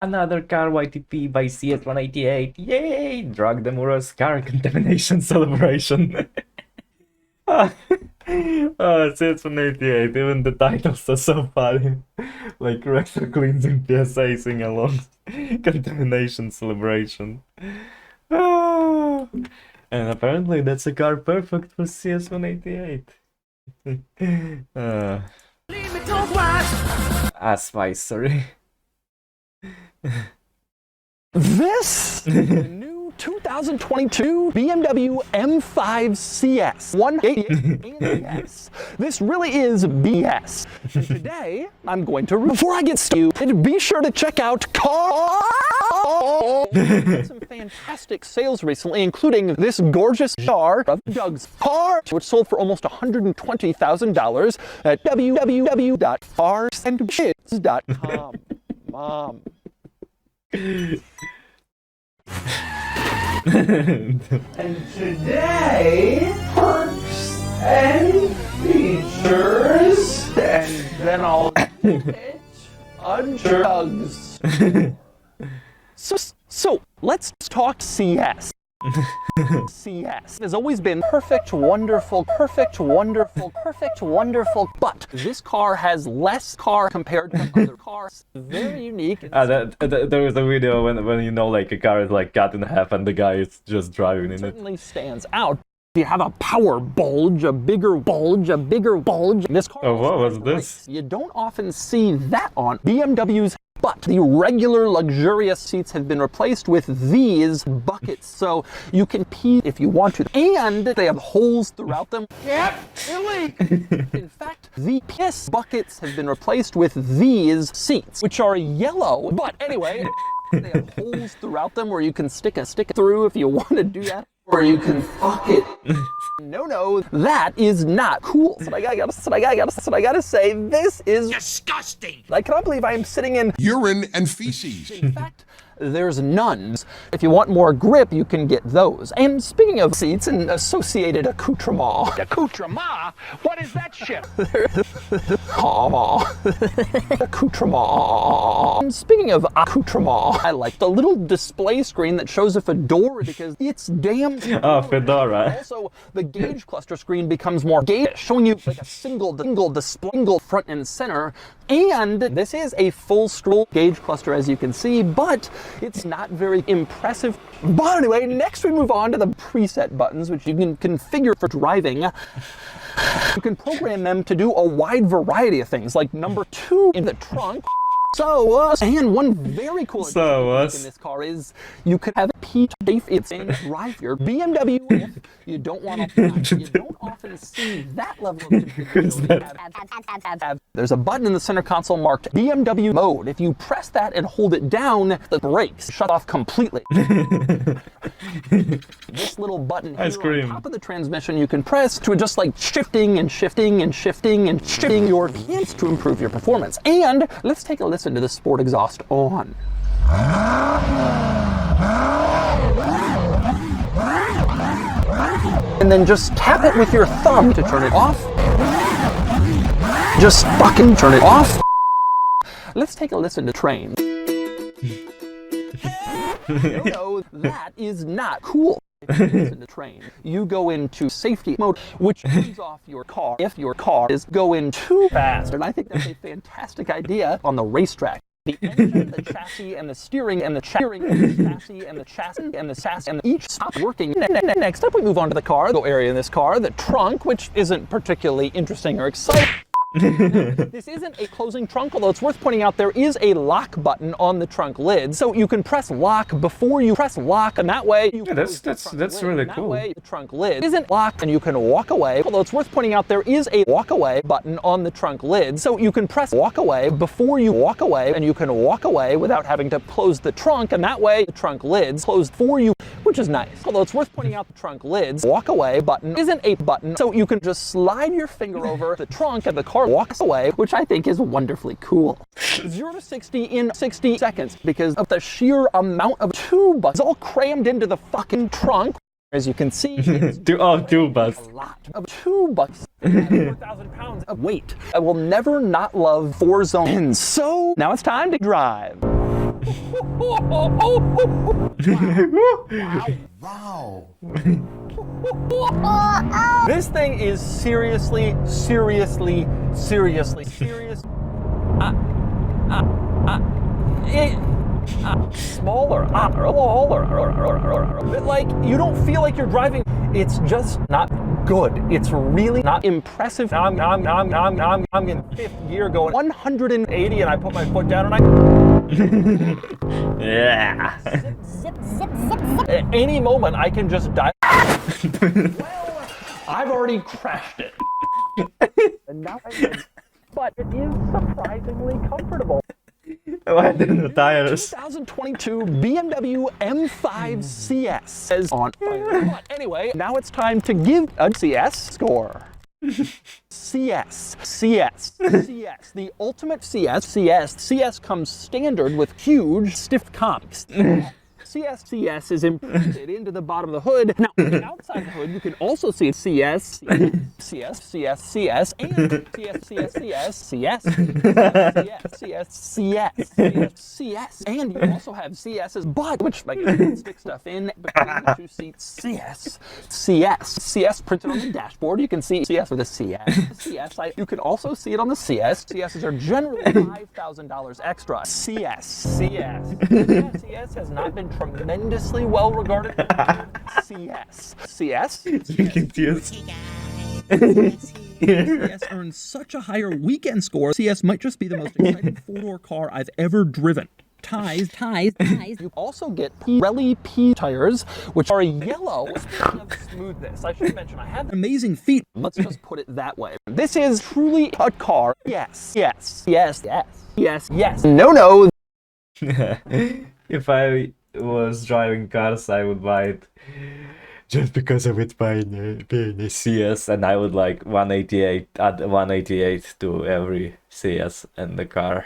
Another car YTP by CS188. Yay! Drug DeMuro's car contamination celebration. CS188, even the titles are so funny. Like Rector cleansing PSA sing along. Contamination celebration. Ah. And apparently that's a car perfect for CS188. Sorry. This new 2022 BMW M5 CS 188 ABS. This really is BS. And today I'm going to, before I get started, be sure to check out some fantastic sales recently, including this gorgeous car of Doug's car, which sold for almost $120,000 at www.farsandshits.com. Mom. And today, perks and features, and then I'll get it under Doug's. So let's talk CS. CS has always been perfect, wonderful, but this car has less car compared to other cars. Very unique. There was a video when you know, like, a car is like cut in half and the guy is just driving in it. Certainly stands out. You have a power bulge, a bigger bulge. This car. Oh, what was this? You don't often see that on BMWs. But the regular luxurious seats have been replaced with these buckets, so you can pee if you want to. And they have holes throughout them. Yep, really. In fact, the piss buckets have been replaced with these seats, which are yellow. But anyway, they have holes throughout them where you can stick a stick through if you want to do that. Or you can fuck it. No, that is not cool. So I gotta say, this is disgusting. I cannot believe I am sitting in urine and feces. In fact, there's none. If you want more grip, you can get those. And speaking of seats and associated accoutrement. Accoutrement? What is that shit? Accoutrement. And speaking of accoutrement, I like the little display screen that shows a fedora because it's damn. Oh, fedora. Also, the gauge cluster screen becomes more gauge, showing you like a single display, front and center. And this is a full scroll gauge cluster, as you can see, but it's not very impressive. But anyway, next we move on to the preset buttons, which you can configure for driving. You can program them to do a wide variety of things, like number 2 in the trunk. And one very cool thing in this car is you could have P if it's in drive your BMW. If you don't want to, you don't often see that level of configuration. There's a button in the center console marked BMW mode. If you press that and hold it down, the brakes shut off completely. This little button here on top of the transmission you can press to adjust, like shifting your pants to improve your performance. And let's take a listen to the sport exhaust on. And then just tap it with your thumb to turn it off. Just fucking turn it off. Let's take a listen to train. No, that is not cool. In the train, you go into safety mode, which turns off your car if your car is going too fast. And I think that's a fantastic idea on the racetrack. The engine, the chassis, and the steering, and the chassis, and the chassis, and each stop working. Next up, we move on to the cargo area in this car, the trunk, which isn't particularly interesting or exciting. This isn't a closing trunk, although it's worth pointing out there is a lock button on the trunk lid, so you can press lock before you press lock, and that way you can that's really cool. That way the trunk lid isn't locked and you can walk away, although it's worth pointing out there is a walk away button on the trunk lid, so you can press walk away before you walk away, and you can walk away without having to close the trunk, and that way the trunk lid's closed for you, which is nice. Although it's worth pointing out the trunk lid's walk away button isn't a button, so you can just slide your finger over the trunk and the car walks away, which I think is wonderfully cool. 0 to 60 in 60 seconds because of the sheer amount of tube bucks all crammed into the fucking trunk. As you can see, it's two bucks. A lot of 2 bucks. 4,000 pounds of weight. I will never not love 4 zones. So now it's time to drive. Wow. This thing is seriously serious. Smaller. But like, you don't feel like you're driving. It's just not good. It's really not impressive. Now I'm in fifth gear going 180 and I put my foot down and Yeah. at any moment I can just die. Well, I've already crashed it. And now but it is surprisingly comfortable. Why didn't the tires? 2022 BMW M5 CS says on fire. But anyway, now it's time to give a CS score. CS, the ultimate CS comes standard with huge stiff comps. CS is imprinted into the bottom of the hood. Now, outside the hood, you can also see CS, and CS, and you also have CS's butt, which like you can stick stuff in between the two seats. CS printed on the dashboard. You can see CS with a CS. You can also see it on the CS. CS's are generally $5,000 extra. CS has not been tremendously well regarded. CS. Confused. CS earns such a higher weekend score. CS might just be the most exciting four-door car I've ever driven. Ties. You also get Pirelli P tires, which are yellow. Speaking of smoothness, I should mention I have amazing feet. Let's just put it that way. This is truly a car. Yes. No. If I was driving cars, I would buy it just because of it being a CS, and I would like 188, add 188 to every CS in the car.